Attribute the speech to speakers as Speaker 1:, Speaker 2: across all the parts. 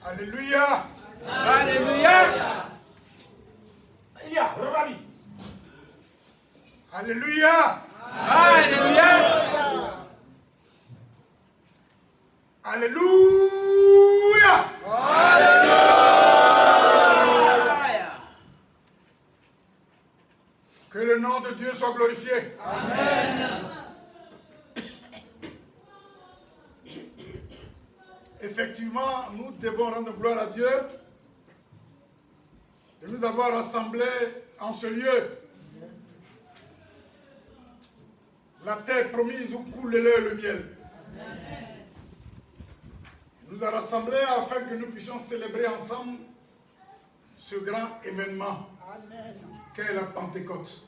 Speaker 1: Alléluia.
Speaker 2: Alléluia.
Speaker 1: Alléluia.
Speaker 2: Alléluia.
Speaker 1: Alléluia. Que le nom de Dieu soit glorifié.
Speaker 2: Amen.
Speaker 1: Effectivement, nous devons rendre gloire à Dieu de nous avoir rassemblés en ce lieu. La terre promise où coule le lait et le miel. Il nous a rassemblés afin que nous puissions célébrer ensemble ce grand événement qu'est la Pentecôte.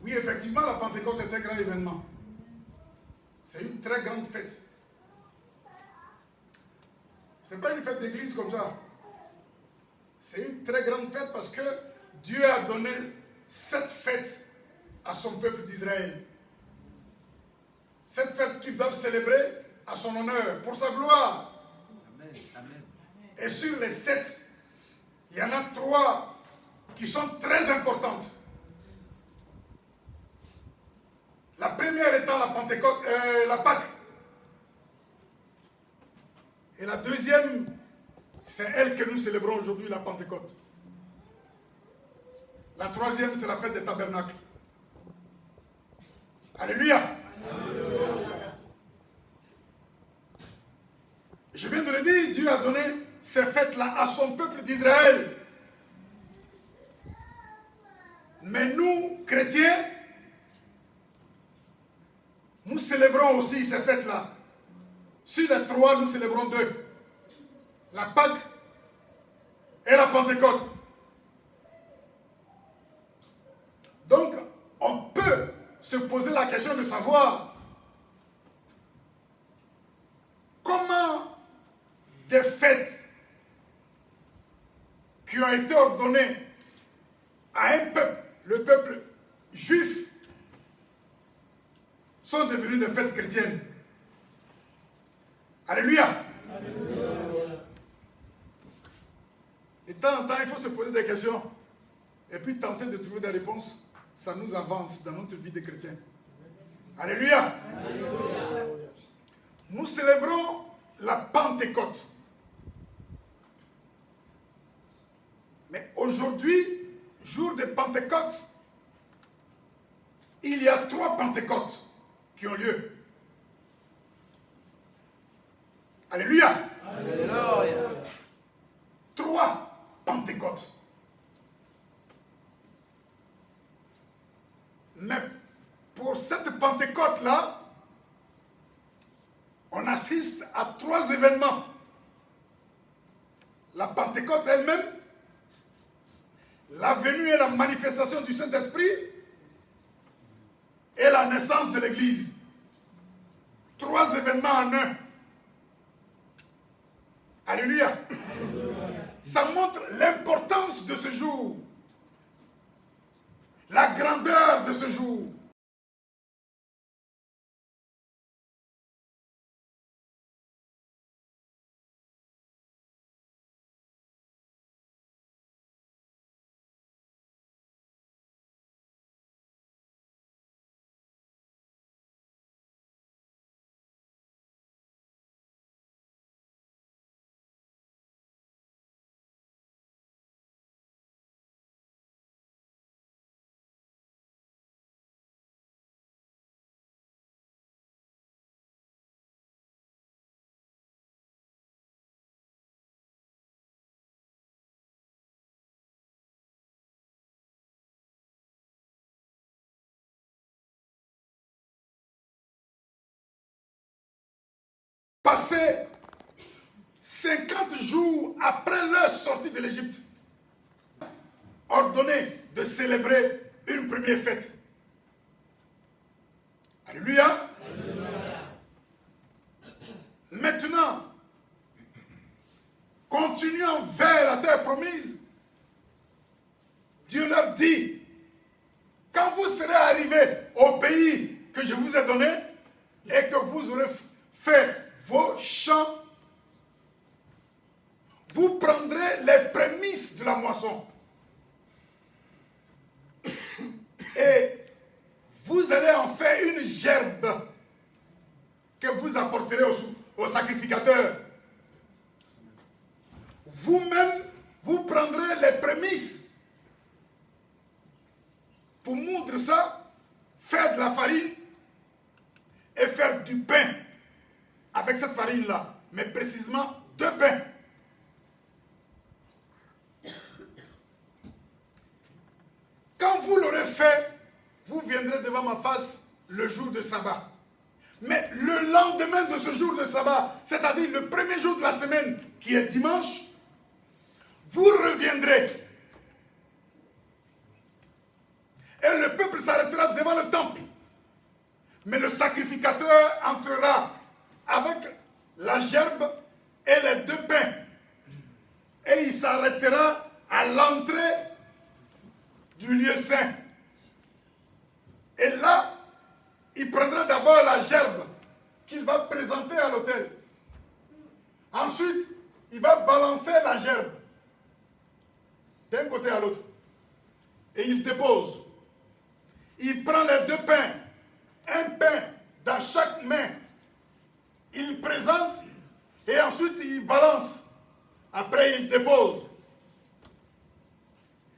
Speaker 1: Oui, effectivement, la Pentecôte est un grand événement. C'est une très grande fête. Ce n'est pas une fête d'église comme ça. C'est une très grande fête parce que Dieu a donné cette fête à son peuple d'Israël. Cette fête qu'ils doivent célébrer à son honneur, pour sa gloire.
Speaker 2: Amen. Amen.
Speaker 1: Et sur les 7, il y en a 3 qui sont très importantes. La première étant la Pentecôte, la Pâque. Et la deuxième, c'est elle que nous célébrons aujourd'hui, la Pentecôte. La troisième, c'est la fête des tabernacles. Alléluia. Alléluia. Je viens de le dire, Dieu a donné ces fêtes-là à son peuple d'Israël. Mais nous, chrétiens, nous célébrons aussi ces fêtes-là. Sur les 3, nous célébrons 2. La Pâque et la Pentecôte. Donc, on peut se poser la question de savoir comment des fêtes qui ont été ordonnées à un peuple, le peuple juif, sont devenues des fêtes chrétiennes. Alléluia. Alléluia. De temps en temps, il faut se poser des questions et puis tenter de trouver des réponses. Ça nous avance dans notre vie de chrétien. Alléluia. Alléluia. Nous célébrons la Pentecôte. Mais aujourd'hui, jour de Pentecôte, il y a 3 Pentecôtes qui ont lieu. Alléluia.
Speaker 2: Alléluia.
Speaker 1: 3 Pentecôtes. Mais pour cette Pentecôte-là, on assiste à 3 événements. La Pentecôte elle-même, la venue et la manifestation du Saint-Esprit et la naissance de l'Église. 3 événements en un. Alléluia. Alléluia. Ça montre l'importance de ce jour. La grandeur de ce jour. Passé 50 jours après leur sortie de l'Égypte, ordonné de célébrer une première fête. Alléluia. Alléluia. Maintenant, continuant vers la terre promise, Dieu leur dit, quand vous serez arrivés au pays que je vous ai donné et que vous aurez fait vos champs de la moisson. Et vous allez en faire une gerbe que vous apporterez au sacrificateur. Vous-même, vous prendrez les prémices pour moudre ça, faire de la farine et faire du pain avec cette farine-là, mais précisément 2 pains. Quand vous l'aurez fait, vous viendrez devant ma face le jour de sabbat. Mais le lendemain de ce jour de sabbat, c'est-à-dire le premier jour de la semaine, qui est dimanche, vous reviendrez. Et le peuple s'arrêtera devant le temple. Mais le sacrificateur entrera avec la gerbe et les 2 pains. Et il s'arrêtera à l'entrée du lieu saint. Et là, il prendra d'abord la gerbe qu'il va présenter à l'autel. Ensuite, il va balancer la gerbe d'un côté à l'autre. Et il dépose. Il prend les 2 pains, un pain dans chaque main. Il présente et ensuite il balance. Après, il dépose.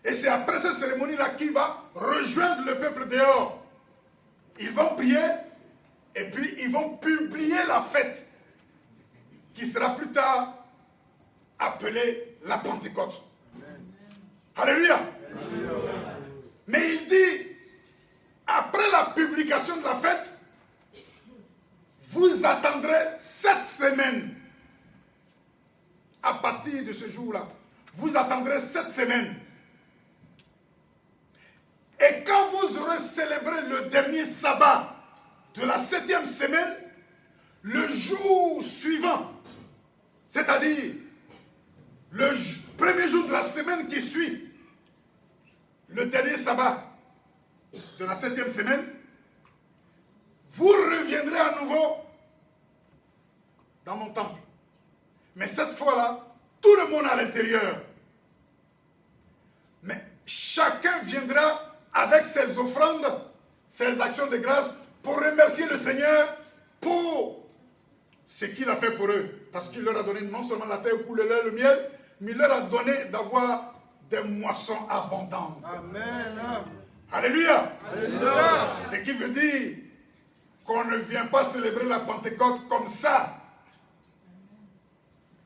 Speaker 1: Et c'est après cette cérémonie-là qu'il va rejoindre le peuple dehors. Ils vont prier et puis ils vont publier la fête qui sera plus tard appelée la Pentecôte. Alléluia. Mais il dit, après la publication de la fête, vous attendrez 7 semaines. À partir de ce jour-là, vous attendrez 7 semaines. Et quand vous aurez célébré le dernier sabbat de la 7e semaine, le jour suivant, c'est-à-dire le premier jour de la semaine qui suit, le dernier sabbat de la 7e semaine, vous reviendrez à nouveau dans mon temple. Mais cette fois-là, tout le monde à l'intérieur. Mais chacun viendra avec ses offrandes, ses actions de grâce, pour remercier le Seigneur pour ce qu'il a fait pour eux. Parce qu'il leur a donné non seulement la terre où coule le lait et le miel, mais il leur a donné d'avoir des moissons abondantes.
Speaker 2: Amen.
Speaker 1: Alléluia.
Speaker 2: Alléluia.
Speaker 1: Ce qui veut dire qu'on ne vient pas célébrer la Pentecôte comme ça.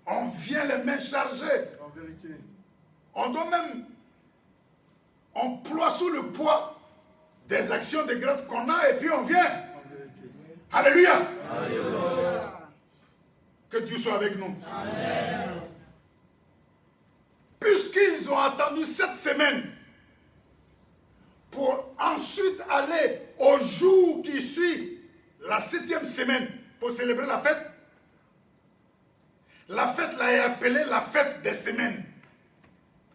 Speaker 1: On vient les mains chargées.
Speaker 2: En vérité.
Speaker 1: On doit même, on ploie sous le poids des actions de grâce qu'on a et puis on vient.
Speaker 2: En vérité.
Speaker 1: Alléluia.
Speaker 2: Alléluia.
Speaker 1: Que Dieu soit avec nous.
Speaker 2: Amen.
Speaker 1: Puisqu'ils ont attendu 7 semaines pour ensuite aller au jour qui suit la 7e semaine pour célébrer la fête, la fête là est appelée la fête des semaines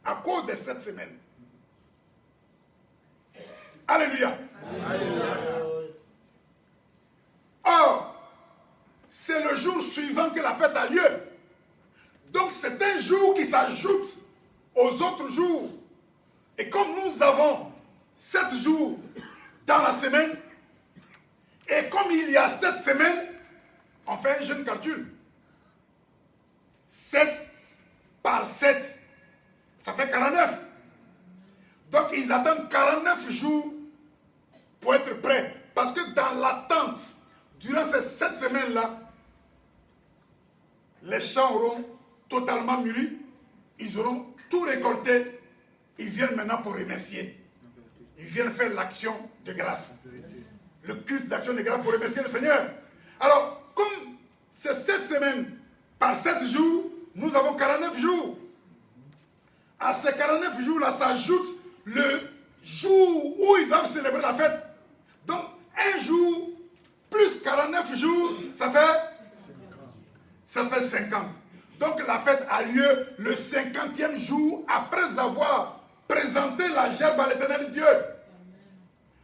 Speaker 1: à cause de cette semaine. Alléluia.
Speaker 2: Alléluia.
Speaker 1: Or, c'est le jour suivant que la fête a lieu. Donc c'est un jour qui s'ajoute aux autres jours. Et comme nous avons 7 jours dans la semaine, et comme il y a 7 semaines, on fait un jeune calcul. 7 par 7, ça fait 49. Donc ils attendent 49 jours pour être prêts. Parce que dans l'attente, durant ces 7 semaines-là, les champs auront totalement mûri, ils auront tout récolté, ils viennent maintenant pour remercier. Ils viennent faire l'action de grâce. Le culte d'action de grâce pour remercier le Seigneur. Alors, comme c'est 7 semaines par 7 jours, nous avons 49 jours. À ces 49 jours-là s'ajoute le jour où ils doivent célébrer la fête. Donc, un jour plus 49 jours, ça fait 50. Donc, la fête a lieu le 50e jour après avoir présenté la gerbe à l'Éternel Dieu.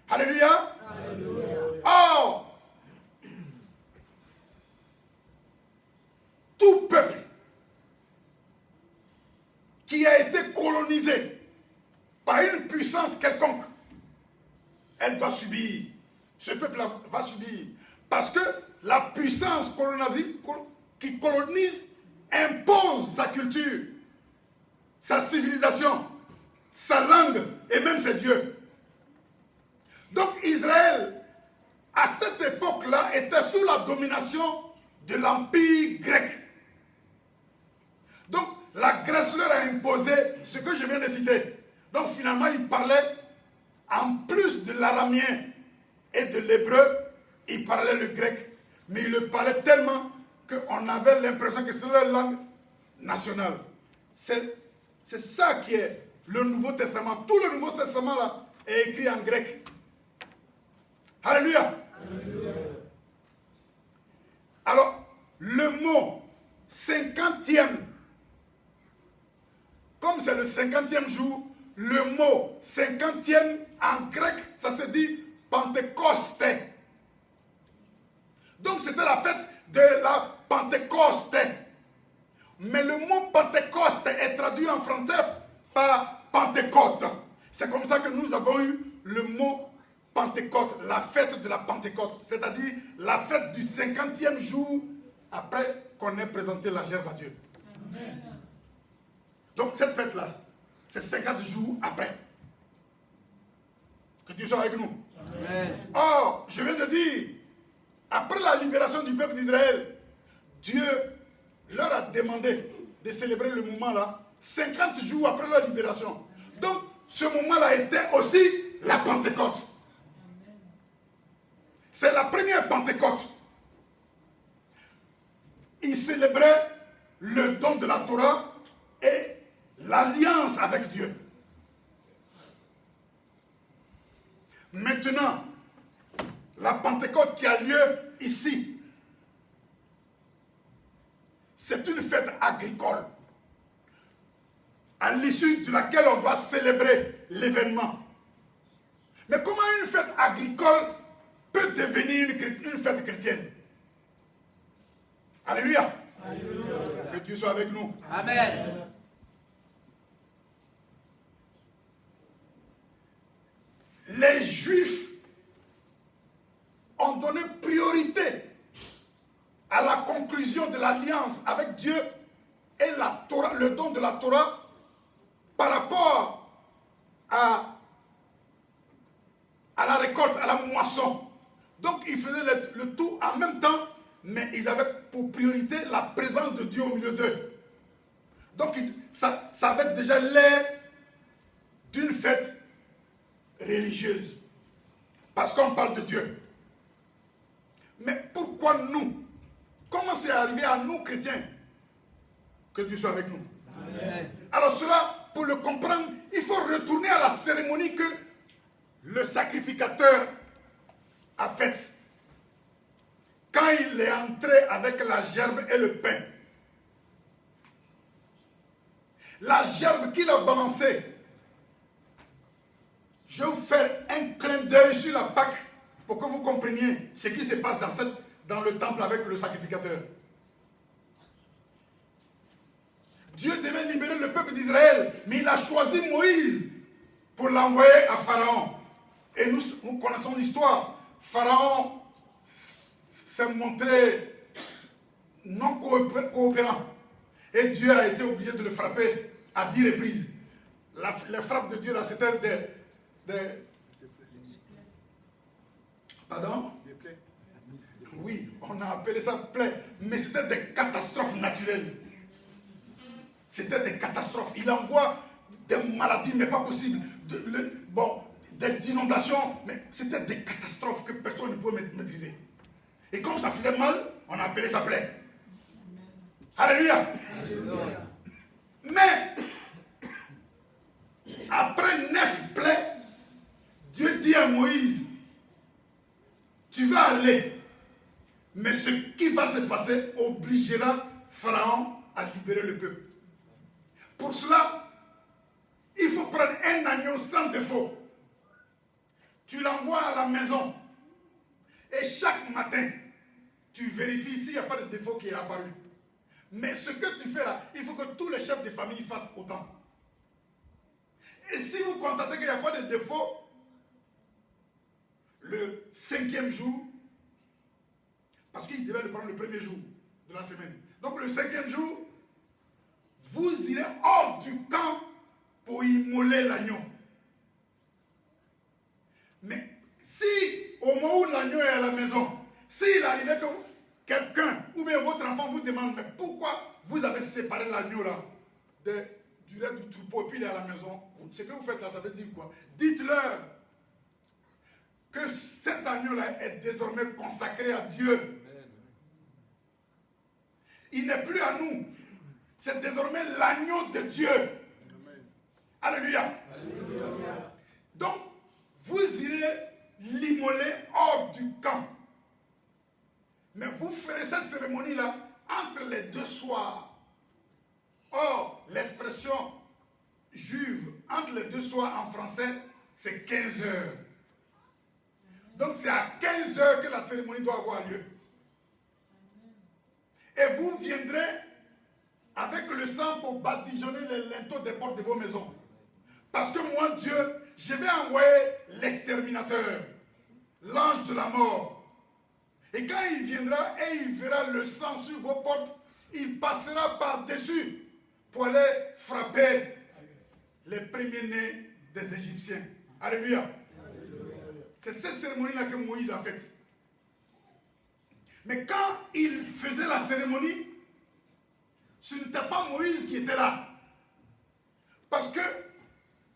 Speaker 1: Alléluia. Alléluia. Or, tout peuple qui a été colonisé colonisée par une puissance quelconque, elle doit subir. Ce peuple va subir. Parce que la puissance qui colonise impose sa culture, sa civilisation, sa langue et même ses dieux. Donc Israël, à cette époque-là, était sous la domination de l'Empire grec. Donc la Grèce leur a imposé ce que je viens de citer. Donc finalement, ils parlaient, en plus de l'aramien et de l'hébreu, ils parlaient le grec. Mais ils le parlaient tellement qu'on avait l'impression que c'était leur langue nationale. C'est ça qui est le Nouveau Testament. Tout le Nouveau Testament là est écrit en grec. Alléluia. Alléluia. Alors, le mot 50e, comme c'est le 50e jour, le mot 50e en grec, ça se dit Pentecôte. Donc c'était la fête de la Pentecôte. Mais le mot Pentecôte est traduit en français par Pentecôte. C'est comme ça que nous avons eu le mot Pentecôte, la fête de la Pentecôte, c'est-à-dire la fête du 50e jour après qu'on ait présenté la gerbe à Dieu. Amen. Donc cette fête-là, c'est 50 jours après. Que Dieu soit avec nous. Amen. Or, je viens de dire, après la libération du peuple d'Israël, Dieu leur a demandé de célébrer le moment-là 50 jours après la libération. Donc, ce moment-là était aussi la Pentecôte. C'est la première Pentecôte. Ils célébraient le don de la Torah et l'alliance avec Dieu. Maintenant, la Pentecôte qui a lieu ici, c'est une fête agricole, à l'issue de laquelle on doit célébrer l'événement. Mais comment une fête agricole peut devenir une fête chrétienne? Alléluia. Alléluia. Que Dieu soit avec nous. Amen. Les Juifs ont donné priorité à la conclusion de l'alliance avec Dieu et la Torah, le don de la Torah par rapport à la récolte, à la moisson. Donc ils faisaient le tout en même temps, mais ils avaient pour priorité la présence de Dieu au milieu d'eux. Donc ça avait déjà l'air d'une fête religieuse, parce qu'on parle de Dieu. Mais pourquoi nous? Comment c'est arrivé à nous chrétiens? Que Dieu soit avec nous. Amen. Alors cela, pour le comprendre, il faut retourner à la cérémonie que le sacrificateur a faite. Quand il est entré avec la gerbe et le pain. La gerbe qu'il a balancée. Je vais vous faire un clin d'œil sur la Pâque pour que vous compreniez ce qui se passe dans le temple avec le sacrificateur. Dieu devait libérer le peuple d'Israël, mais il a choisi Moïse pour l'envoyer à Pharaon. Et nous connaissons l'histoire. Pharaon s'est montré non coopérant. Et Dieu a été obligé de le frapper à 10 reprises. Les frappes de Dieu, là, c'était Pardon? Oui, on a appelé ça plaie, mais c'était des catastrophes naturelles. C'était des catastrophes. Il envoie des maladies, mais pas possible. Des inondations, mais c'était des catastrophes que personne ne pouvait maîtriser. Et comme ça faisait mal, on a appelé ça plaie. Alléluia. Alléluia. Mais, après 9 plaies, Dieu dit à Moïse, tu vas aller, mais ce qui va se passer obligera Pharaon à libérer le peuple. Pour cela, il faut prendre un agneau sans défaut. Tu l'envoies à la maison. Et chaque matin, tu vérifies s'il n'y a pas de défaut qui est apparu. Mais ce que tu fais là, il faut que tous les chefs de famille fassent autant. Et si vous constatez qu'il n'y a pas de défaut, le 5e jour, parce qu'il devait le prendre le premier jour de la semaine. Donc le 5e jour, vous irez hors du camp pour immoler l'agneau. Mais si au moment où l'agneau est à la maison, s'il arrivait que quelqu'un ou bien votre enfant vous demande, mais pourquoi vous avez séparé l'agneau là du reste du troupeau et puis il est à la maison, ce que vous faites là, ça veut dire quoi? Dites-leur que cet agneau-là est désormais consacré à Dieu. Il n'est plus à nous. C'est désormais l'agneau de Dieu. Alléluia. Alléluia. Donc, vous irez l'immoler hors du camp. Mais vous ferez cette cérémonie-là entre les 2 soirs. Or, l'expression juive entre les 2 soirs en français, c'est 15 heures. Donc c'est à 15 heures que la cérémonie doit avoir lieu. Et vous viendrez avec le sang pour badigeonner les linteaux des portes de vos maisons. Parce que moi, Dieu, je vais envoyer l'exterminateur, l'ange de la mort. Et quand il viendra et il verra le sang sur vos portes, il passera par-dessus pour aller frapper les premiers-nés des Égyptiens. Alléluia. C'est cette cérémonie-là que Moïse a faite. Mais quand il faisait la cérémonie, ce n'était pas Moïse qui était là. Parce que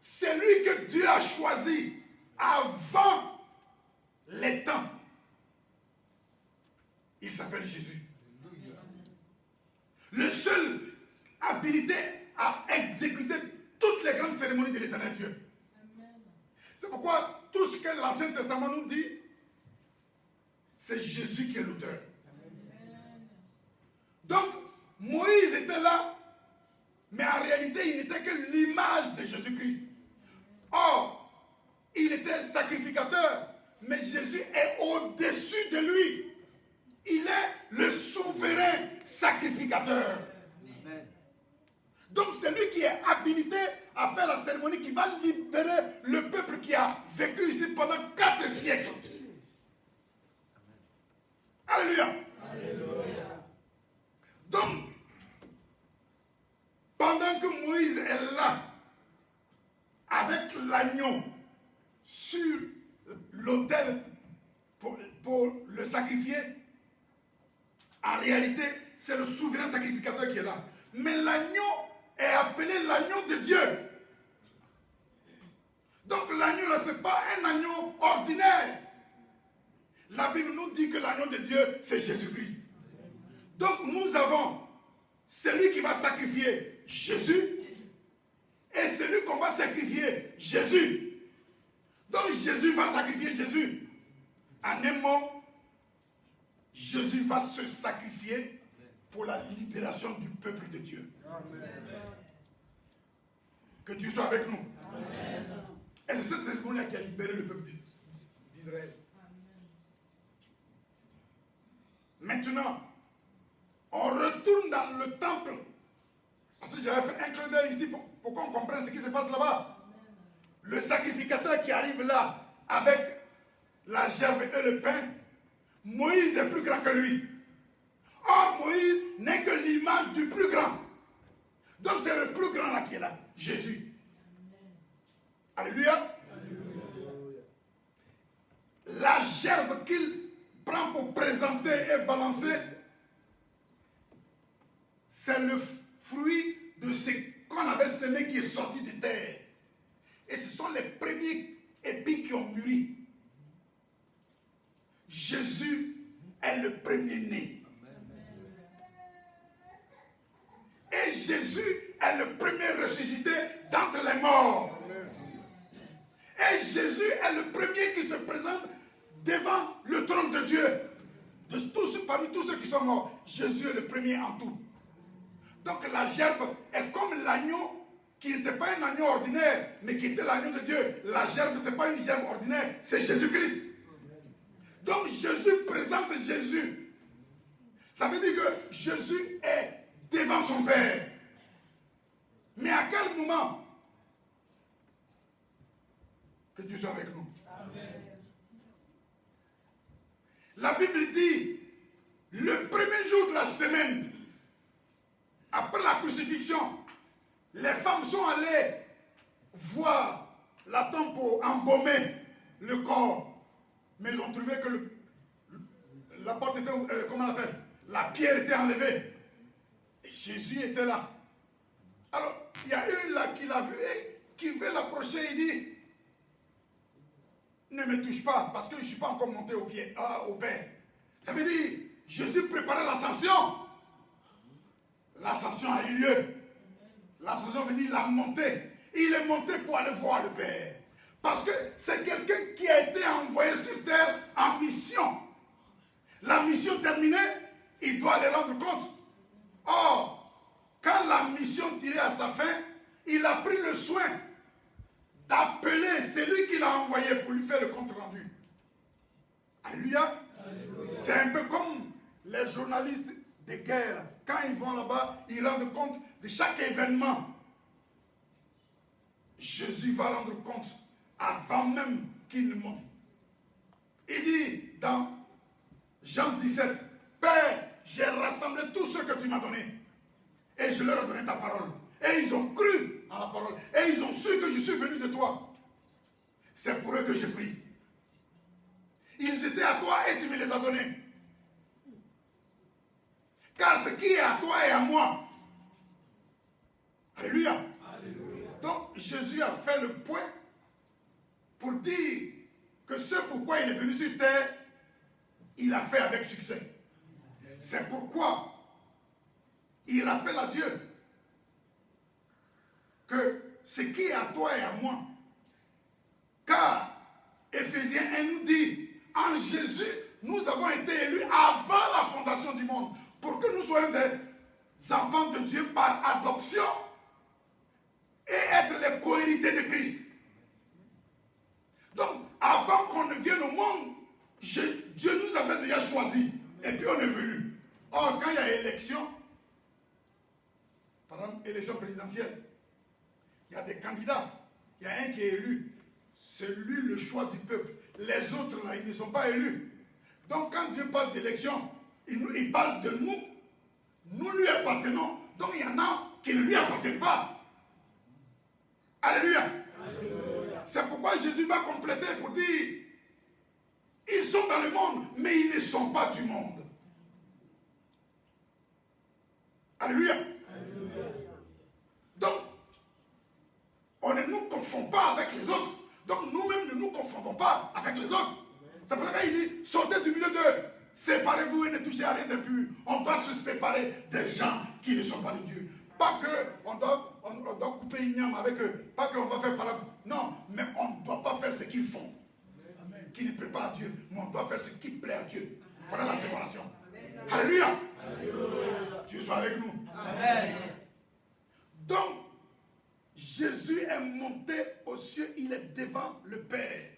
Speaker 1: c'est lui que Dieu a choisi avant les temps. Il s'appelle Jésus. Le seul habilité à exécuter toutes les grandes cérémonies de l'Éternel Dieu. C'est pourquoi tout ce que l'Ancien Testament nous dit, c'est Jésus qui est l'auteur. Donc, Moïse était là, mais en réalité, il n'était que l'image de Jésus-Christ. Or, il était sacrificateur, mais Jésus est au-dessus de lui. Il est le souverain sacrificateur. Donc c'est lui qui est habilité à faire la cérémonie qui va libérer le peuple qui a vécu ici pendant 4 siècles. Alléluia. Alléluia. Donc, pendant que Moïse est là, avec l'agneau sur l'autel pour le sacrifier, en réalité, c'est le souverain sacrificateur qui est là. Mais l'agneau est appelé l'agneau de Dieu. Donc l'agneau là, ce n'est pas un agneau ordinaire. La Bible nous dit que l'agneau de Dieu, c'est Jésus-Christ. Donc nous avons celui qui va sacrifier Jésus et celui qu'on va sacrifier Jésus. Donc Jésus va sacrifier Jésus. En un mot, Jésus va se sacrifier pour la libération du peuple de Dieu. Amen. Que Dieu soit avec nous. Amen. Et c'est cette cérémonie qui a libéré le peuple d'Israël. Maintenant, on retourne dans le temple. Parce que j'avais fait un clin d'œil ici pour qu'on comprenne ce qui se passe là-bas. Le sacrificateur qui arrive là avec la gerbe et le pain, Moïse est plus grand que lui. Or, Moïse n'est que l'image du plus grand. Donc c'est le plus grand là qui est là, Jésus. Alléluia. Alléluia. La gerbe qu'il prend pour présenter et balancer, c'est le fruit de ce qu'on avait semé qui est sorti de terre. Et ce sont les premiers épis qui ont mûri. Jésus est le premier-né. Et Jésus est le premier ressuscité d'entre les morts. Et Jésus est le premier qui se présente devant le trône de Dieu. Parmi tous ceux qui sont morts, Jésus est le premier en tout. Donc la gerbe est comme l'agneau qui n'était pas un agneau ordinaire, mais qui était l'agneau de Dieu. La gerbe, ce n'est pas une gerbe ordinaire, c'est Jésus-Christ. Donc Jésus présente Jésus. Ça veut dire que Jésus est devant son Père. Mais à quel moment? Dieu soit avec nous.
Speaker 2: Amen.
Speaker 1: La Bible dit, le premier jour de la semaine, après la crucifixion, les femmes sont allées voir la tombe pour embaumer le corps. Mais ils ont trouvé que la porte était, comment on appelle, la pierre était enlevée. Et Jésus était là. Alors, il y a une là qui l'a vu et qui veut l'approcher et dit, ne me touche pas parce que je ne suis pas encore monté au Père. Ça veut dire, Jésus préparait l'ascension. L'ascension a eu lieu. L'ascension veut dire la montée. Il est monté pour aller voir le Père. Parce que c'est quelqu'un qui a été envoyé sur terre en mission. La mission terminée, il doit aller rendre compte. Or, quand la mission tirait à sa fin, il a pris le soin d'appeler celui qui l'a envoyé pour lui faire le compte rendu. Alléluia. C'est un peu comme les journalistes de guerre. Quand ils vont là-bas, ils rendent compte de chaque événement. Jésus va rendre compte avant même qu'il ne monte. Il dit dans Jean 17, Père, j'ai rassemblé tous ceux que tu m'as donnés et je leur ai donné ta parole. Et ils ont cru en la parole. Et ils ont su que je suis venu de toi. C'est pour eux que j'ai pris. Ils étaient à toi et tu me les as donnés. Car ce qui est à toi est à moi. Alléluia. Alléluia. Donc Jésus a fait le point pour dire que ce pourquoi il est venu sur terre, il a fait avec succès. C'est pourquoi il rappelle à Dieu que ce qui est à toi est à moi. Car Éphésiens 1 nous dit, en Jésus, nous avons été élus avant la fondation du monde, pour que nous soyons des enfants de Dieu par adoption et être les co-hérités de Christ. Donc, avant qu'on ne vienne au monde, Dieu nous avait déjà choisis. Et puis on est venu. Or, quand il y a élection, par exemple, élection présidentielle, il y a des candidats. Il y a un qui est élu. C'est lui le choix du peuple. Les autres, là, ils ne sont pas élus. Donc, quand Dieu parle d'élection, il parle de nous. Nous lui appartenons. Donc, il y en a qui ne lui appartiennent pas. Alléluia. Alléluia. C'est pourquoi Jésus va compléter pour dire, ils sont dans le monde, mais ils ne sont pas du monde. Alléluia. Alléluia. Donc, on ne nous confond pas avec les autres. Donc nous-mêmes ne nous confondons pas avec les autres. C'est pour ça qu'il dit, sortez du milieu d'eux. Séparez-vous et ne touchez à rien d'impur. On doit se séparer des gens qui ne sont pas de Dieu. Pas qu'on doit couper igname avec eux. Pas qu'on va faire par là. Non, mais on ne doit pas faire ce qu'ils font. Amen. Qui ne plaît pas à Dieu. Mais on doit faire ce qui plaît à Dieu. Voilà la séparation. Amen. Alléluia. Alléluia. Dieu soit avec nous. Amen. Donc, Jésus est monté aux cieux, il est devant le Père.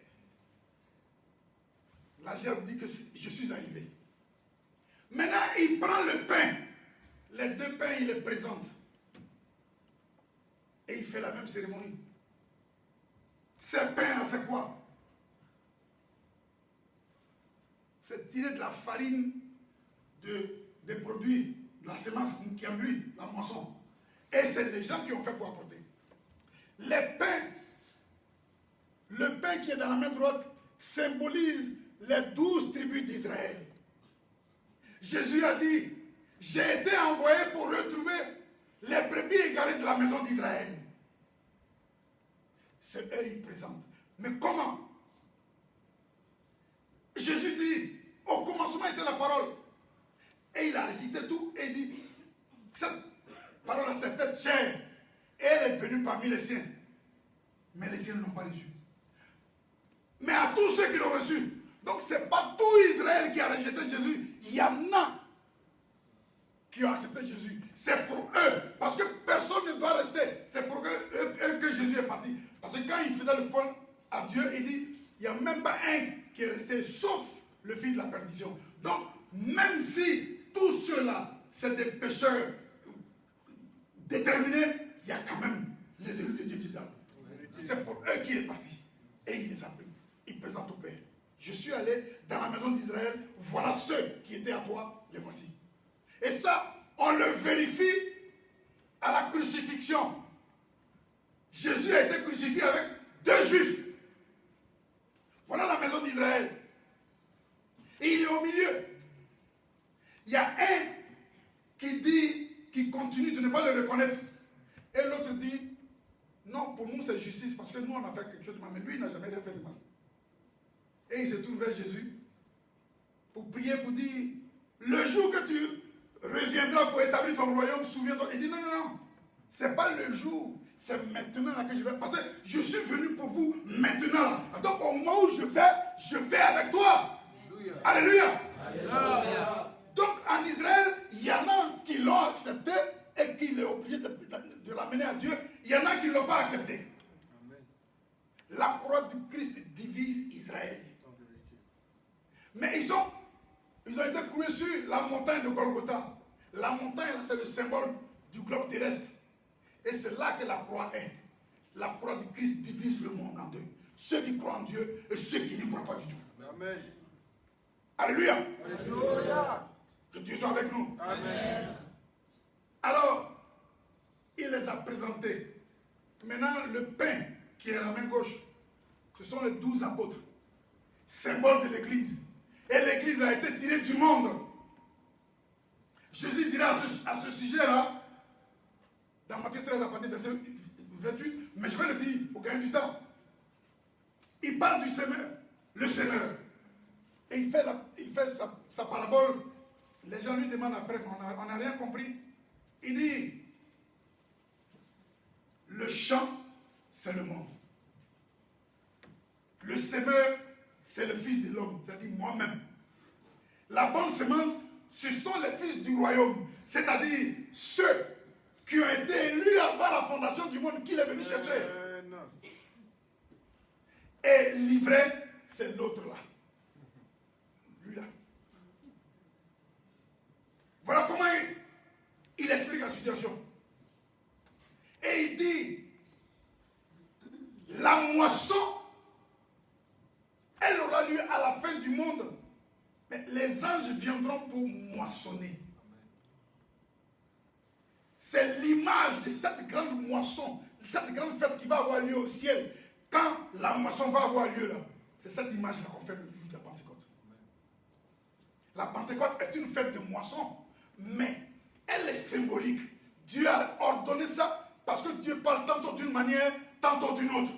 Speaker 1: Là, j'ai dit que je suis arrivé. Maintenant, il prend le pain. Les deux pains, il les présente. Et il fait la même cérémonie. Ces pains-là, c'est quoi? C'est tirer de la farine des produits, de la semence qui a mûri, la moisson. Et c'est les gens qui ont fait pour apporter. Les pains, le pain qui est dans la main droite symbolise les 12 tribus d'Israël. Jésus a dit, j'ai été envoyé pour retrouver les brebis égarées de la maison d'Israël. C'est eux qui présentent. Mais comment? Jésus dit, au commencement était la parole. Et il a récité tout et dit, cette parole s'est faite chair. Et elle est venue parmi les siens. Mais les siens ne l'ont pas reçu. Mais à tous ceux qui l'ont reçu. Donc ce n'est pas tout Israël qui a rejeté Jésus. Il y en a qui ont accepté Jésus. C'est pour eux. Parce que personne ne doit rester. C'est pour eux que Jésus est parti. Parce que quand il faisait le point à Dieu, il dit, il n'y a même pas un qui est resté, sauf le fils de la perdition. Donc, même si tous ceux-là, c'est des pécheurs déterminés, il y a quand même les élus de Dieu dedans. C'est pour eux qu'il est parti. Et il les a pris. Il présente au Père. Je suis allé dans la maison d'Israël, voilà ceux qui étaient à toi, les voici. Et ça, on le vérifie à la crucifixion. Jésus a été crucifié avec 2 Juifs. Voilà la maison d'Israël. Et il est au milieu. Il y a un qui dit, qui continue de ne pas le reconnaître. Et l'autre dit, non, pour nous c'est justice parce que nous on a fait quelque chose de mal. Mais lui il n'a jamais rien fait de mal. Et il se tourne vers Jésus pour prier, pour dire, le jour que tu reviendras pour établir ton royaume, souviens-toi. Il dit, non, non, non. Ce n'est pas le jour, c'est maintenant là que je vais. Parce que je suis venu pour vous maintenant là. Donc au moment où je vais avec toi. Alléluia. Alléluia. Donc en Israël, il y en a qui l'ont accepté et qui l'ont obligé de l'amener à Dieu. Il y en a qui ne l'ont pas accepté. Amen. La croix du Christ divise Israël. Mais ils ont été cloués sur la montagne de Golgotha. La montagne, c'est le symbole du globe terrestre. Et c'est là que la croix est. La croix du Christ divise le monde en 2. Ceux qui croient en Dieu et ceux qui n'y croient pas du tout.
Speaker 2: Amen.
Speaker 1: Alléluia.
Speaker 2: Alléluia.
Speaker 1: Que Dieu soit avec nous.
Speaker 2: Amen.
Speaker 1: Alors, il les a présentés. Maintenant, le pain qui est à la main gauche, ce sont les 12 apôtres, symbole de l'Église. Et l'Église a été tirée du monde. Jésus dira à ce sujet-là, dans Matthieu 13 à partir du verset 28, mais je vais le dire pour gagner du temps. Il parle du semeur, le semeur. Et il fait sa parabole. Les gens lui demandent après, on n'a rien compris. Il dit, le champ, c'est le monde. Le semeur, c'est le fils de l'homme, c'est-à-dire moi-même. La bonne semence, ce sont les fils du royaume, c'est-à-dire ceux qui ont été élus avant la fondation du monde qu'il est venu chercher. Et l'ivraie, c'est l'autre là. Lui là. Voilà comment il explique la situation. Et il dit, la moisson, elle aura lieu à la fin du monde. Mais les anges viendront pour moissonner. C'est l'image de cette grande moisson, cette grande fête qui va avoir lieu au ciel. Quand la moisson va avoir lieu là, c'est cette image-là qu'on fait le jour de la Pentecôte. La Pentecôte est une fête de moisson, mais elle est symbolique. Dieu a ordonné ça parce que Dieu parle tantôt d'une manière, tantôt d'une autre.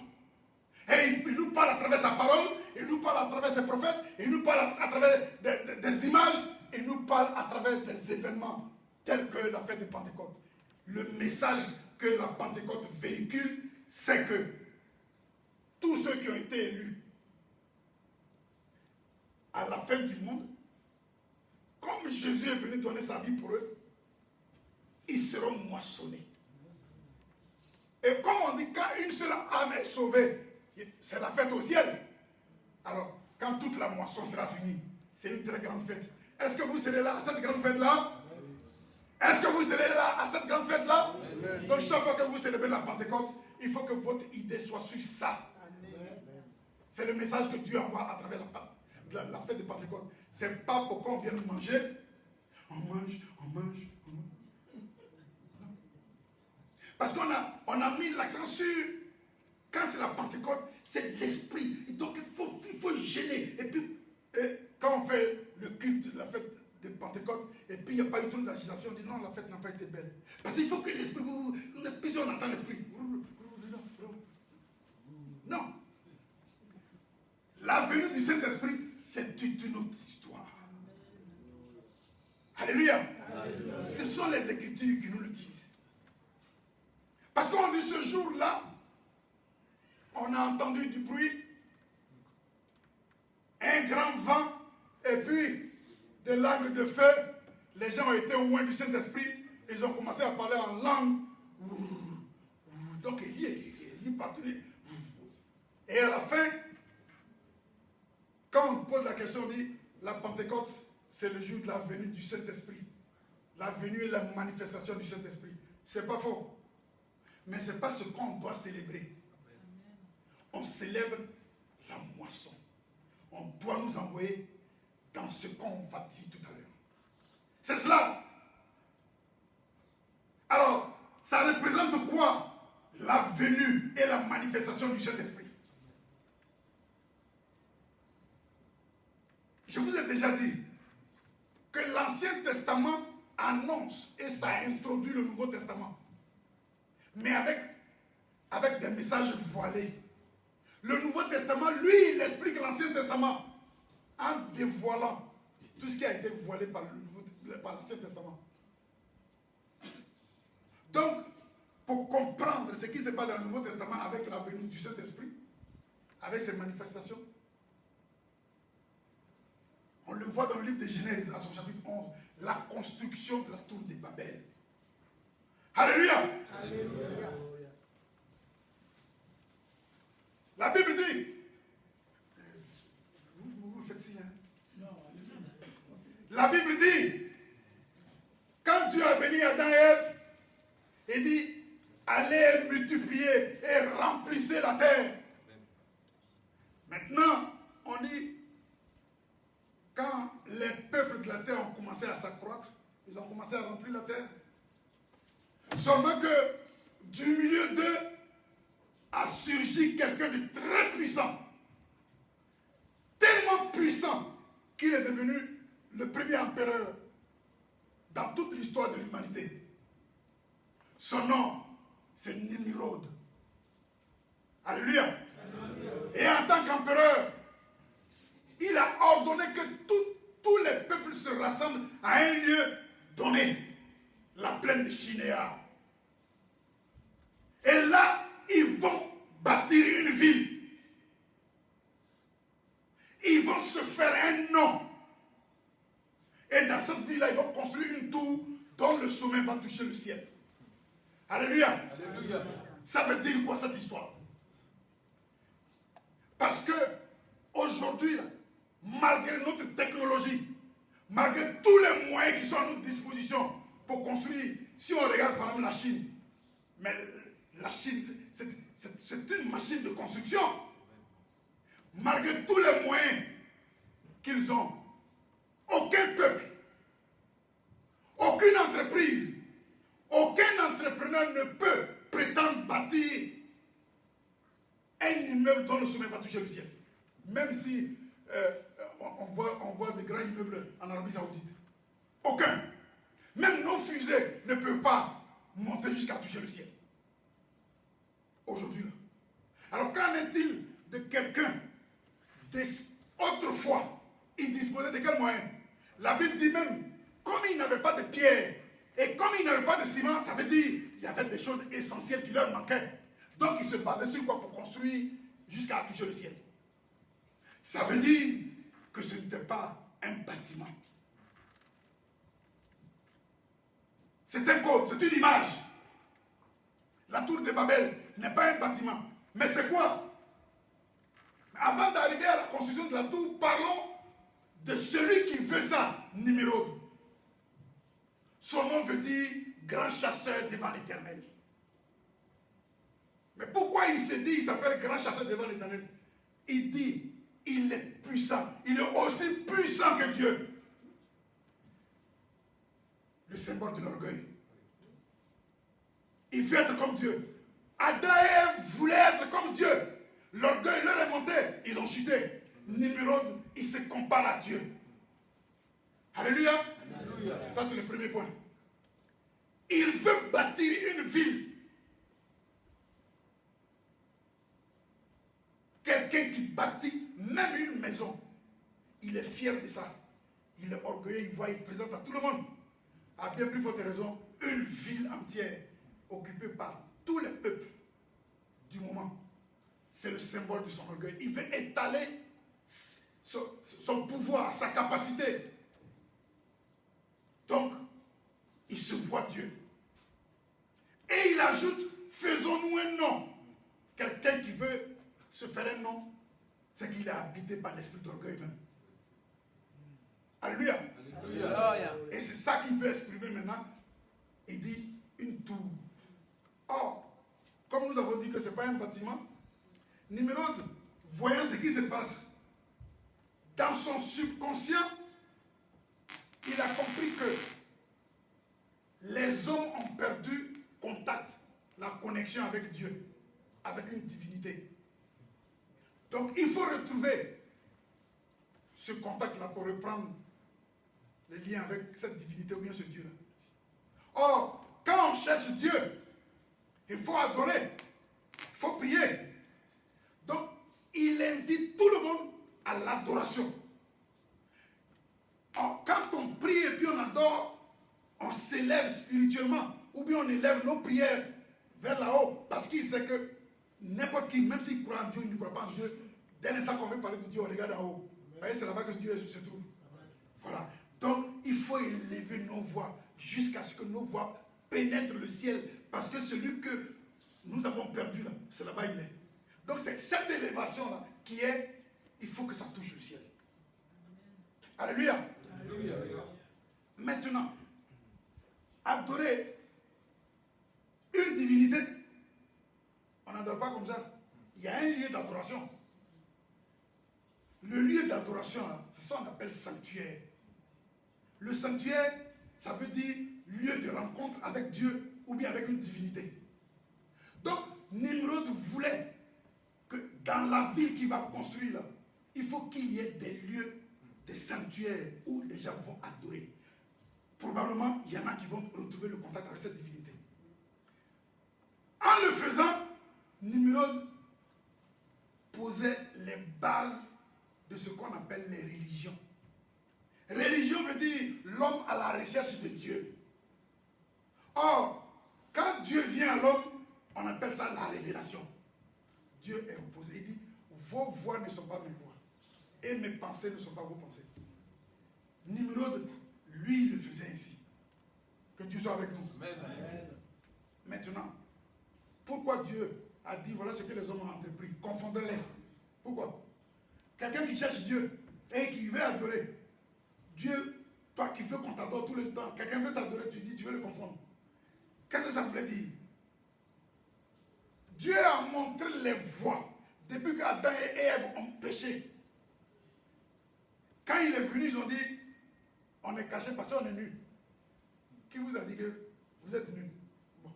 Speaker 1: Et il nous parle à travers sa parole, il nous parle à travers ses prophètes, il nous parle à travers des images, il nous parle à travers des événements tels que la fête de Pentecôte. Le message que la Pentecôte véhicule, c'est que tous ceux qui ont été élus à la fin du monde, comme Jésus est venu donner sa vie pour eux, ils seront moissonnés. Et comme on dit, quand une seule âme est sauvée, c'est la fête au ciel. Alors, quand toute la moisson sera finie, c'est une très grande fête. Est-ce que vous serez là à cette grande fête-là? Est-ce que vous serez là à cette grande fête-là? Donc, chaque fois que vous célébrez la Pentecôte, il faut que votre idée soit sur ça. C'est le message que Dieu envoie à travers la fête de Pentecôte. C'est pas pour qu'on vienne manger. On mange, on mange, on mange. Parce qu'on a mis l'accent sur, quand c'est la Pentecôte, c'est l'esprit. Et donc il faut gêner. Et puis, quand on fait le culte de la fête de Pentecôte, et puis il n'y a pas eu trop d'agitation, on dit non, la fête n'a pas été belle. Parce qu'il faut que l'esprit, puis on entend l'esprit. Non. La venue du Saint-Esprit, c'est toute une autre histoire. Alléluia. Alléluia. Ce sont les Écritures qui nous le disent. Parce qu'on dit ce jour-là, on a entendu du bruit, un grand vent, et puis des langues de feu. Les gens ont été au loin du Saint-Esprit, ils ont commencé à parler en langue. Donc il y partout. Et à la fin, quand on pose la question, on dit, la Pentecôte, c'est le jour de la venue du Saint-Esprit. La venue et la manifestation du Saint-Esprit. C'est pas faux. Mais ce n'est pas ce qu'on doit célébrer. On célèbre la moisson. On doit nous envoyer dans ce qu'on va dire tout à l'heure. C'est cela. Alors, ça représente quoi? La venue et la manifestation du Saint-Esprit. Je vous ai déjà dit que l'Ancien Testament annonce et ça introduit le Nouveau Testament. Mais avec des messages voilés. Le Nouveau Testament, lui, il explique l'Ancien Testament en dévoilant tout ce qui a été voilé par l'Ancien Testament. Donc, pour comprendre ce qui se passe dans le Nouveau Testament avec la venue du Saint-Esprit, avec ses manifestations, on le voit dans le livre de Genèse, à son chapitre 11, la construction de la tour de Babel. Alléluia! Alléluia! La Bible dit, vous faites signe, hein? La Bible dit, quand Dieu a béni Adam et Ève, il dit, allez multiplier et remplissez la terre. Maintenant, on dit, quand les peuples de la terre ont commencé à s'accroître, ils ont commencé à remplir la terre. Seulement que du milieu d'eux a surgi quelqu'un de très puissant. Tellement puissant qu'il est devenu le premier empereur dans toute l'histoire de l'humanité. Son nom, c'est Nimrod. Alléluia. Alléluia. Et en tant qu'empereur, il a ordonné que tous les peuples se rassemblent à un lieu donné, la plaine de Shinéar. Et là, ils vont bâtir une ville. Ils vont se faire un nom. Et dans cette ville-là, ils vont construire une tour dont le sommet va toucher le ciel. Alléluia. Alléluia. Ça veut dire quoi cette histoire? Parce que aujourd'hui, malgré notre technologie, malgré tous les moyens qui sont à notre disposition pour construire, si on regarde par exemple la Chine, mais la Chine, c'est une machine de construction. Malgré tous les moyens qu'ils ont, aucun peuple, aucune entreprise, aucun entrepreneur ne peut prétendre bâtir un immeuble dont le sommet va toucher le ciel. Même si on voit des grands immeubles en Arabie Saoudite. Aucun. Même nos fusées ne peuvent pas monter jusqu'à toucher le ciel. Aujourd'hui, là. Alors qu'en est-il de quelqu'un autrefois, il disposait de quels moyens? La Bible dit même, comme il n'avait pas de pierre et comme il n'avait pas de ciment, ça veut dire qu'il y avait des choses essentielles qui leur manquaient. Donc il se basait sur quoi pour construire jusqu'à toucher le ciel? Ça veut dire que ce n'était pas un bâtiment. C'est un code, c'est une image. La tour de Babel n'est pas un bâtiment. Mais c'est quoi? Avant d'arriver à la construction de la tour, parlons de celui qui veut ça, Nimrod. Son nom veut dire grand chasseur devant l'Éternel. Mais pourquoi il s'est dit, il s'appelle grand chasseur devant l'Éternel? Il dit, il est puissant. Il est aussi puissant que Dieu. Le symbole de l'orgueil. Il veut être comme Dieu. Adam et Ève voulaient être comme Dieu. L'orgueil leur est monté. Ils ont chuté. Nimrod, il se compare à Dieu. Alléluia. Alléluia. Ça, c'est le premier point. Il veut bâtir une ville. Quelqu'un qui bâtit même une maison, il est fier de ça. Il est orgueilleux, il voit, il présente à tout le monde. À bien plus forte raison, une ville entière occupée par tous les peuples du moment. C'est le symbole de son orgueil. Il veut étaler son pouvoir, sa capacité. Donc, il se voit Dieu. Et il ajoute, faisons-nous un nom. Quelqu'un qui veut se faire un nom, c'est qu'il est habité par l'esprit d'orgueil même. Alléluia. Alléluia. Et c'est ça qu'il veut exprimer maintenant. Il dit une tour. Or, comme nous avons dit que ce n'est pas un bâtiment, Nimrod voyant ce qui se passe, dans son subconscient, il a compris que les hommes ont perdu contact, la connexion avec Dieu, avec une divinité. Donc il faut retrouver ce contact-là pour reprendre les liens avec cette divinité ou bien ce Dieu-là. Or, quand on cherche Dieu, il faut adorer, il faut prier. Donc, il invite tout le monde à l'adoration. Or, quand on prie et puis on adore, on s'élève spirituellement, ou bien on élève nos prières vers là-haut, parce qu'il sait que n'importe qui, même s'il croit en Dieu, il ne croit pas en Dieu, dès l'instant qu'on veut parler de Dieu, on regarde en haut. Vous voyez, c'est là-bas que Dieu se trouve. Voilà. Donc, il faut élever nos voix jusqu'à ce que nos voix pénètrent le ciel. Parce que celui que nous avons perdu là, c'est là-bas il est. Donc, c'est cette élévation-là qui est, il faut que ça touche le ciel. Alléluia. Alléluia. Maintenant, adorer une divinité, on n'adore pas comme ça. Il y a un lieu d'adoration. Le lieu d'adoration, c'est ça qu'on appelle sanctuaire. Le sanctuaire, ça veut dire lieu de rencontre avec Dieu ou bien avec une divinité. Donc, Nimrod voulait que dans la ville qu'il va construire, là, il faut qu'il y ait des lieux, des sanctuaires où les gens vont adorer. Probablement, il y en a qui vont retrouver le contact avec cette divinité. En le faisant, Nimrod posait les bases de ce qu'on appelle les religions. Religion veut dire l'homme à la recherche de Dieu. Or, quand Dieu vient à l'homme, on appelle ça la révélation. Dieu est opposé. Il dit, vos voix ne sont pas mes voix. Et mes pensées ne sont pas vos pensées. Nimrod, lui, il le faisait ainsi. Que Dieu soit avec nous. Amen. Maintenant, pourquoi Dieu a dit, voilà ce que les hommes ont entrepris. Confondez-les. Pourquoi? Quelqu'un qui cherche Dieu et qui veut adorer. Dieu, toi qui veux qu'on t'adore tout le temps, quelqu'un veut t'adorer, tu dis, tu veux le confondre. Qu'est-ce que ça voulait dire? Dieu a montré les voies depuis qu'Adam et Ève ont péché. Quand il est venu, ils ont dit, on est caché parce qu'on est nus. Qui vous a dit que vous êtes nus? Bon.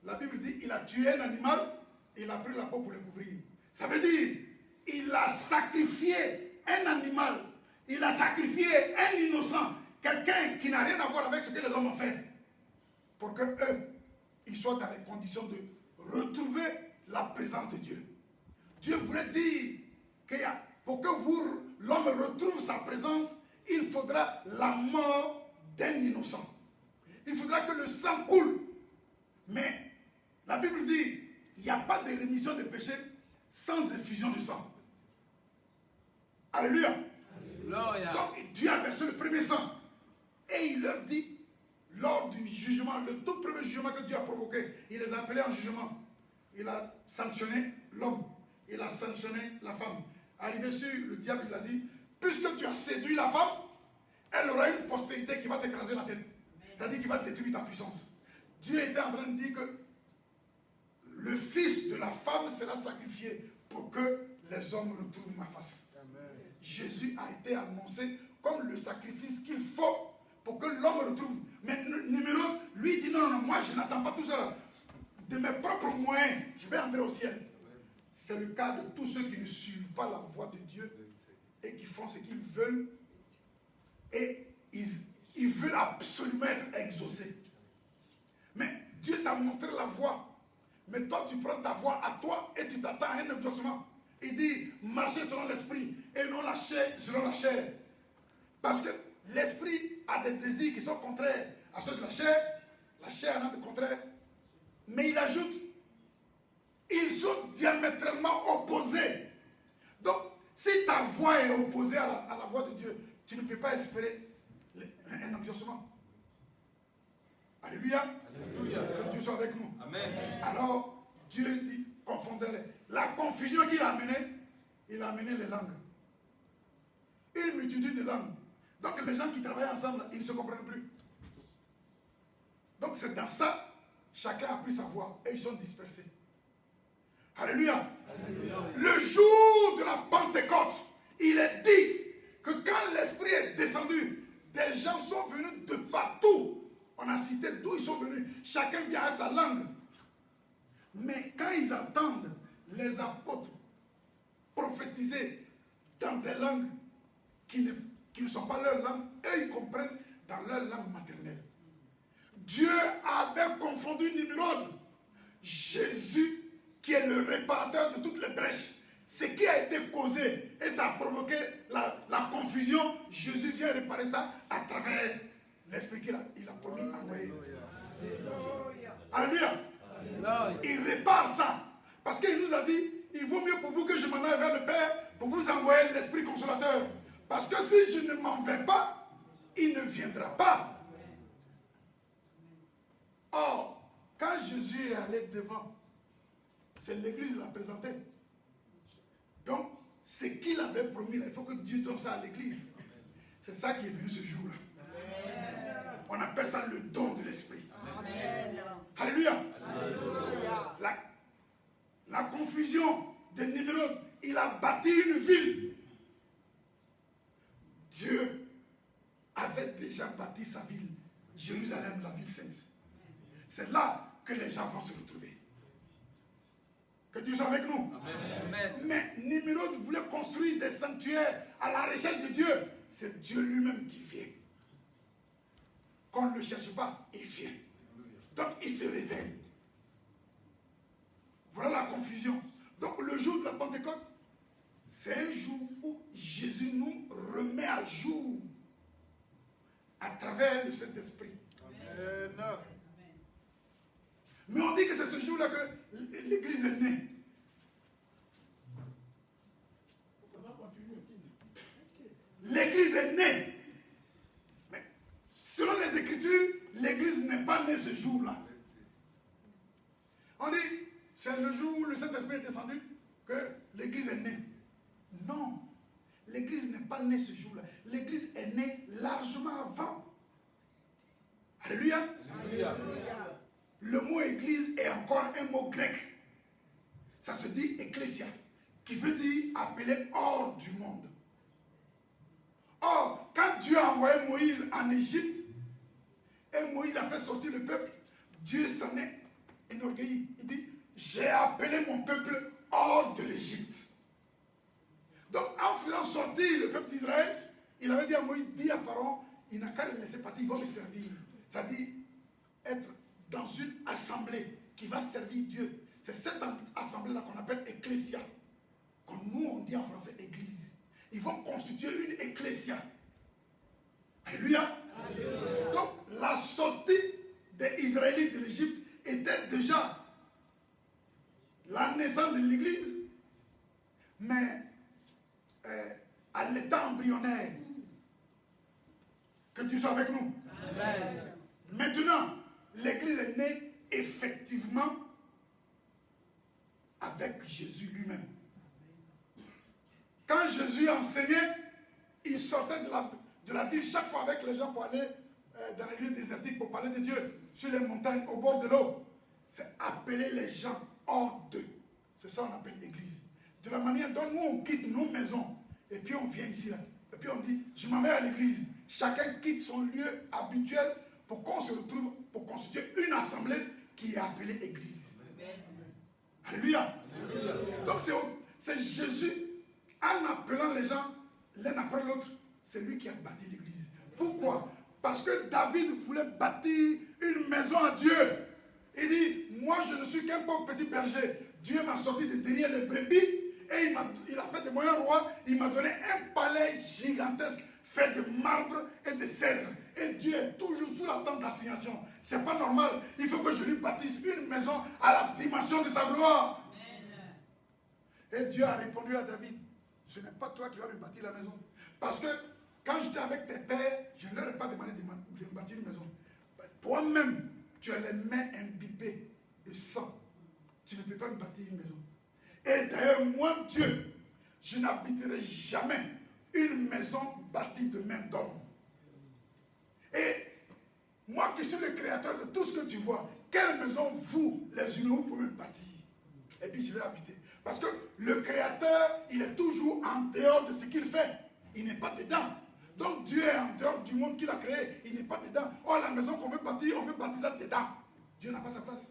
Speaker 1: La Bible dit, il a tué un animal, et il a pris la peau pour le couvrir. Ça veut dire, il a sacrifié un animal. Il a sacrifié un innocent, quelqu'un qui n'a rien à voir avec ce que les hommes ont fait, pour que eux, ils soient dans les conditions de retrouver la présence de Dieu. Dieu voulait dire que pour que l'homme retrouve sa présence, il faudra la mort d'un innocent. Il faudra que le sang coule. Mais la Bible dit, il n'y a pas de rémission de péché sans effusion de sang. Alléluia. Donc Dieu a versé le premier sang. Et il leur dit, lors du jugement, le tout premier jugement que Dieu a provoqué, il les a appelés en jugement. Il a sanctionné l'homme. Il a sanctionné la femme. Arrivé sur le diable, il a dit, puisque tu as séduit la femme, elle aura une postérité qui va t'écraser la tête. C'est-à-dire qui va détruire ta puissance. Dieu était en train de dire que le fils de la femme sera sacrifié pour que les hommes retrouvent ma face. Amen. Jésus a été annoncé comme le sacrifice qu'il faut pour que l'homme retrouve. Mais Nimrod, lui, dit non, moi je n'attends pas tout ça. De mes propres moyens, je vais entrer au ciel. C'est le cas de tous ceux qui ne suivent pas la voie de Dieu et qui font ce qu'ils veulent. Et ils veulent absolument être exaucés. Mais Dieu t'a montré la voie. Mais toi, tu prends ta voie à toi et tu t'attends à un exaucement. Il dit, marchez selon l'esprit et non la chair selon la chair. Parce que l'esprit a des désirs qui sont contraires à ceux de la chair en a des contraires. Mais il ajoute, ils sont diamétralement opposés. Donc, si ta voix est opposée à la voix de Dieu, tu ne peux pas espérer un exaucement. Alléluia. Alléluia. Que Dieu soit avec nous. Amen. Alors, Dieu dit, confondez-les. La confusion qu'il a amenée, il a amené les langues. Une multitude de langues. Donc, les gens qui travaillent ensemble, ils ne se comprennent plus. Donc, c'est dans ça, chacun a pris sa voix et ils sont dispersés. Alléluia. Le jour de la Pentecôte, il est dit que quand l'Esprit est descendu, des gens sont venus de partout. On a cité d'où ils sont venus. Chacun vient à sa langue. Mais quand ils entendent les apôtres prophétiser dans des langues qui ne sont pas leur langue, eux ils comprennent dans leur langue maternelle. Dieu avait confondu Nimrod. Jésus, qui est le réparateur de toutes les brèches, ce qui a été causé et ça a provoqué la confusion, Jésus vient réparer ça à travers l'Esprit qu'il a promis d'envoyer. Alléluia. Il répare ça. Parce qu'il nous a dit, il vaut mieux pour vous que je m'en aille vers le Père pour vous envoyer l'Esprit consolateur. Parce que si je ne m'en vais pas, il ne viendra pas. Or, quand Jésus est allé devant, c'est l'Église qui l'a présenté. Donc, ce qu'il avait promis, il faut que Dieu donne ça à l'Église. C'est ça qui est venu ce jour-là. On appelle ça le don de l'Esprit. Alléluia. La confusion de Nimrod, il a bâti une ville. Dieu avait déjà bâti sa ville, Jérusalem, la ville sainte. C'est là que les gens vont se retrouver. Que Dieu soit avec nous. Amen. Mais Nimrod voulait construire des sanctuaires à la recherche de Dieu. C'est Dieu lui-même qui vient. Qu'on ne le cherche pas, il vient. Donc il se révèle. Voilà la confusion. Donc le jour de la Pentecôte, c'est un jour où Jésus nous remet à jour à travers le Saint-Esprit. Amen. Mais on dit que c'est ce jour-là que l'Église est née. L'Église est née. Mais selon les Écritures, l'Église n'est pas née ce jour-là. On dit, c'est le jour où le Saint-Esprit est descendu que l'Église est née. Non, l'Église n'est pas née ce jour-là. L'Église est née largement avant. Alléluia. Alléluia. Le mot église est encore un mot grec. Ça se dit ecclésia, qui veut dire appeler hors du monde. Or, quand Dieu a envoyé Moïse en Égypte, et Moïse a fait sortir le peuple, Dieu s'en est enorgueilli. Il dit, j'ai appelé mon peuple hors de l'Égypte. Donc, en faisant sortir le peuple d'Israël, il avait dit à Moïse, dis à Pharaon, il n'a qu'à les laisser partir, ils vont les servir. C'est-à-dire, être dans une assemblée qui va servir Dieu. C'est cette assemblée-là qu'on appelle ecclésia. Comme nous, on dit en français église. Ils vont constituer une ecclésia. Alléluia. Alléluia. Donc, la sortie des Israélites de l'Égypte était déjà la naissance de l'Église, mais à l'état embryonnaire. Que Dieu soit avec nous. Amen. Maintenant, l'Église est née effectivement avec Jésus lui-même. Quand Jésus enseignait, il sortait de la ville chaque fois avec les gens pour aller dans les lieux désertiques pour parler de Dieu, sur les montagnes, au bord de l'eau. C'est appeler les gens hors d'eux. C'est ça qu'on appelle l'Église. De la manière dont nous on quitte nos maisons et puis on vient ici là. Et puis on dit, je m'en vais à l'église. Chacun quitte son lieu habituel pour qu'on se retrouve, pour constituer une assemblée qui est appelée église. Alléluia. Alléluia. Donc c'est Jésus, en appelant les gens l'un après l'autre, c'est lui qui a bâti l'église. Pourquoi? Parce que David voulait bâtir une maison à Dieu. Il dit, moi je ne suis qu'un pauvre petit berger. Dieu m'a sorti de derrière les brebis et il a fait de moi un roi. Il m'a donné un palais gigantesque fait de marbre et de cèdre. Et Dieu est toujours sous la tente d'assignation. C'est pas normal. Il faut que je lui bâtisse une maison à la dimension de sa gloire. Amen. Et Dieu a répondu à David, ce n'est pas toi qui vas me bâtir la maison. Parce que quand j'étais avec tes pères, je ne leur ai pas demandé de me bâtir une maison. Toi-même, tu as les mains imbibées de sang. Tu ne peux pas me bâtir une maison. Et d'ailleurs, moi, Dieu, je n'habiterai jamais une maison bâtie de main d'homme. Et moi qui suis le créateur de tout ce que tu vois, quelle maison vous, les humains, vous pouvez bâtir? et puis je vais habiter. Parce que le Créateur, il est toujours en dehors de ce qu'il fait. Il n'est pas dedans. Donc Dieu est en dehors du monde qu'il a créé. Il n'est pas dedans. Oh, la maison qu'on veut bâtir, on veut bâtir ça dedans. Dieu n'a pas sa place.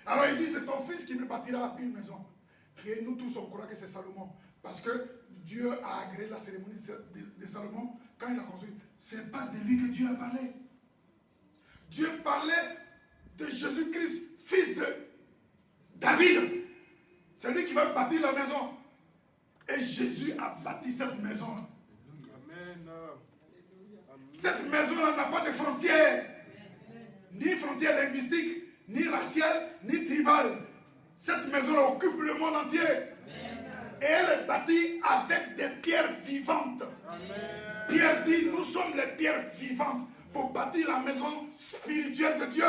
Speaker 1: Alors il dit, c'est ton fils qui me bâtira une maison. Et nous tous, on croit que c'est Salomon. Parce que Dieu a agréé la cérémonie de Salomon quand il a construit. Ce n'est pas de lui que Dieu a parlé. Dieu parlait de Jésus-Christ, fils de David. C'est lui qui va bâtir la maison. Et Jésus a bâti cette maison.
Speaker 2: Amen.
Speaker 1: Cette maison-là n'a pas de frontières. Ni frontières linguistiques, ni raciales, ni tribales. Cette maison-là occupe le monde entier. Et elle est bâtie avec des pierres vivantes.
Speaker 2: Amen.
Speaker 1: Pierre dit, nous sommes les pierres vivantes pour bâtir la maison spirituelle de Dieu.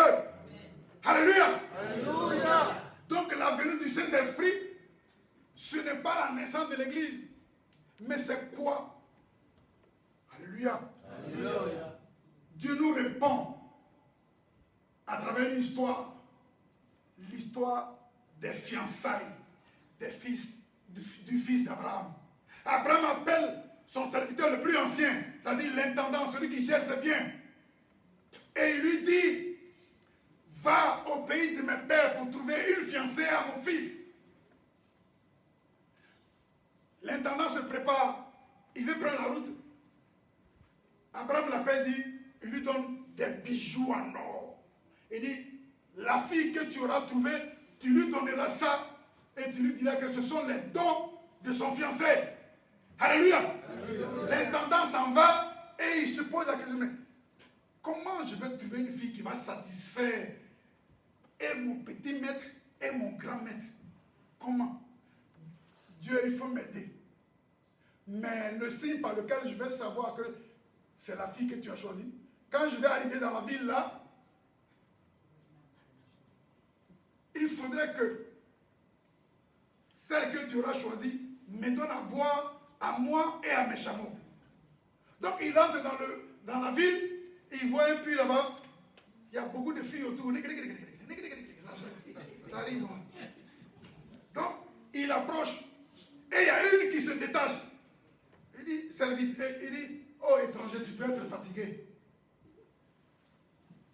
Speaker 1: Alléluia.
Speaker 2: Alléluia.
Speaker 1: Donc la venue du Saint-Esprit, ce n'est pas la naissance de l'Église. Mais c'est quoi? Alléluia.
Speaker 2: Alléluia.
Speaker 1: Dieu nous répond à travers une histoire. L'histoire des fiançailles du fils d'Abraham. Abraham appelle son serviteur le plus ancien, c'est-à-dire l'intendant, celui qui gère ses biens. Et il lui dit, va au pays de mes pères pour trouver une fiancée à mon fils. L'intendant se prépare, il veut prendre la route. Abraham l'appelle, dit, il lui donne des bijoux en or. Il dit, la fille que tu auras trouvée, tu lui donneras ça et tu lui diras que ce sont les dons de son fiancé. Alléluia. L'intendant s'en va et il se pose la question, mais comment je vais trouver une fille qui va satisfaire et mon petit maître et mon grand maître? Comment? Dieu, il faut m'aider. Mais le signe par lequel je vais savoir que c'est la fille que tu as choisie, quand je vais arriver dans la ville là, il faudrait que celle que tu auras choisie me donne à boire à moi et à mes chameaux. Donc il entre dans la ville, il voit un puits là-bas, il y a beaucoup de filles autour. Ça arrive. Donc il approche et il y a une qui se détache. Il dit, serviteur, il dit, oh étranger, tu dois être fatigué.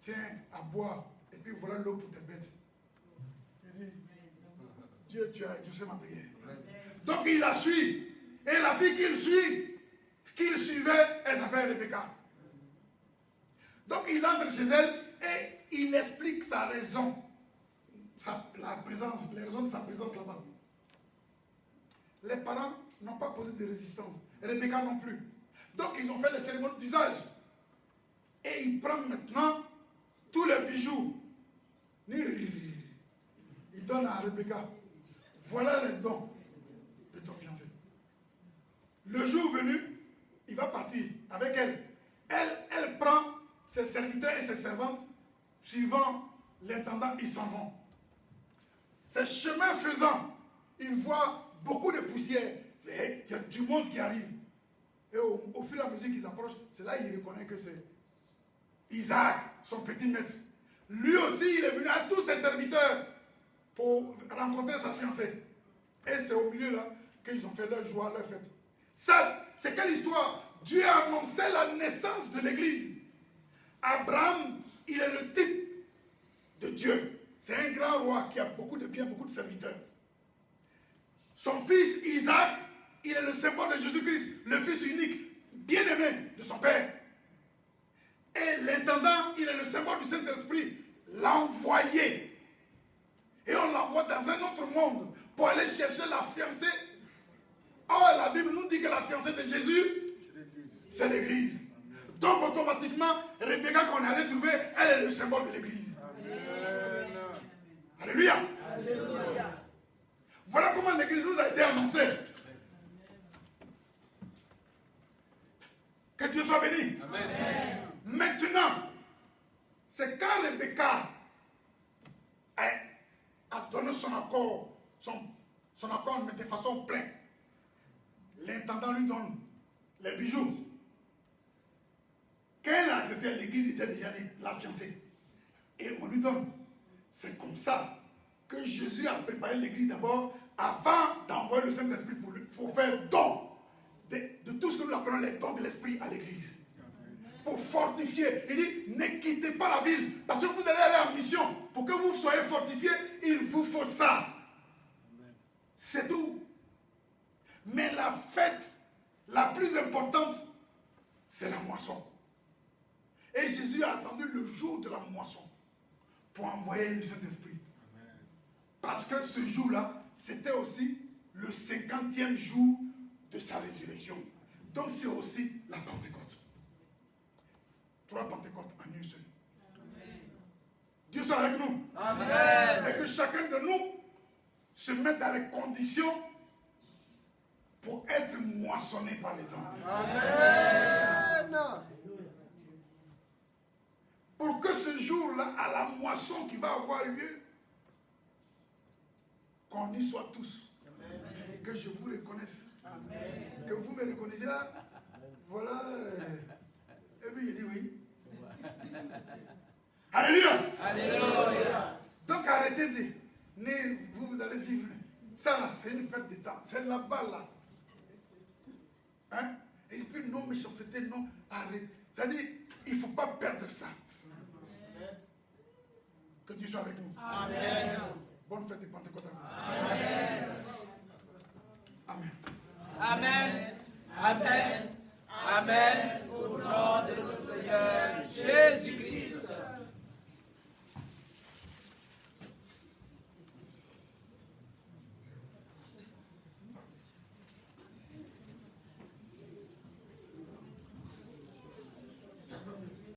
Speaker 1: Tiens, à boire, et puis voilà l'eau pour tes bêtes. Il dit, Dieu, tu as exaucé ma prière. Donc il la suit. Et la fille qu'il suivait, elle s'appelle Rebecca. Donc il entre chez elle et il explique sa raison. Les raisons de sa présence là-bas. Les parents n'ont pas posé de résistance. Rebecca non plus. Donc ils ont fait les cérémonies d'usage. Et il prend maintenant tous les bijoux. Il donne à Rebecca. Voilà les dons de ton fiancé. Le jour venu, il va partir avec elle. Elle prend ses serviteurs et ses servantes, suivant l'intendant, ils s'en vont. Ces chemins faisant, il voit beaucoup de poussière. Et il y a du monde qui arrive. Et au fur et à mesure qu'ils approchent, c'est là qu'il reconnaît que c'est Isaac, son petit maître. Lui aussi, il est venu à tous ses serviteurs pour rencontrer sa fiancée. Et c'est au milieu là qu'ils ont fait leur joie, leur fête. Ça, c'est quelle histoire? Dieu a annoncé la naissance de l'Église. Abraham, il est le type de Dieu. C'est un grand roi qui a beaucoup de biens, beaucoup de serviteurs. Son fils Isaac, il est le symbole de Jésus-Christ, le fils unique, bien-aimé de son père. Et l'intendant, il est le symbole du Saint-Esprit, l'envoyé. Et on l'envoie dans un autre monde pour aller chercher la fiancée. Or, la Bible nous dit que la fiancée de Jésus, c'est l'Église. Donc, automatiquement, Rebecca qu'on allait trouver, elle est le symbole de l'Église. Alléluia.
Speaker 2: Alléluia.
Speaker 1: Voilà comment l'Église nous a été annoncée. Que Dieu soit béni.
Speaker 2: Amen.
Speaker 1: Maintenant, c'est quand Rebecca a donné son accord, son accord, mais de façon pleine. L'intendant lui donne les bijoux. Quand elle a accepté, l'église était déjà née, la fiancée. Et on lui donne. C'est comme ça que Jésus a préparé l'église d'abord avant d'envoyer le Saint-Esprit pour faire don de tout ce que nous appelons les dons de l'Esprit à l'église. Pour fortifier. Il dit, ne quittez pas la ville. Parce que vous allez aller en mission. Pour que vous soyez fortifiés, il vous faut ça. C'est tout. Mais la fête la plus importante, c'est la moisson. Et Jésus a attendu le jour de la moisson pour envoyer le Saint-Esprit. Parce que ce jour-là, c'était aussi le 50e jour de sa résurrection. Donc c'est aussi la Pentecôte. 3 Pentecôtes en une seule. Dieu soit avec nous.
Speaker 2: Amen.
Speaker 1: Et que chacun de nous se mette dans les conditions pour être moissonné par les anges.
Speaker 2: Amen.
Speaker 1: Pour que ce jour-là, à la moisson qui va avoir lieu, qu'on y soit tous. Et que je vous reconnaisse. Que vous me reconnaissiez là. Voilà. Et puis il dit oui. Alléluia.
Speaker 2: Alléluia.
Speaker 1: Donc arrêtez de... Vous allez vivre. Ça là, c'est une perte de temps. C'est là-bas là. Hein? Et puis non méchanceté, non. Arrête. C'est-à-dire, il ne faut pas perdre ça. Que Dieu soit avec nous.
Speaker 2: Amen.
Speaker 1: Bonne fête de Pentecôte à vous.
Speaker 2: Amen.
Speaker 1: Amen.
Speaker 2: Amen. Amen. Amen.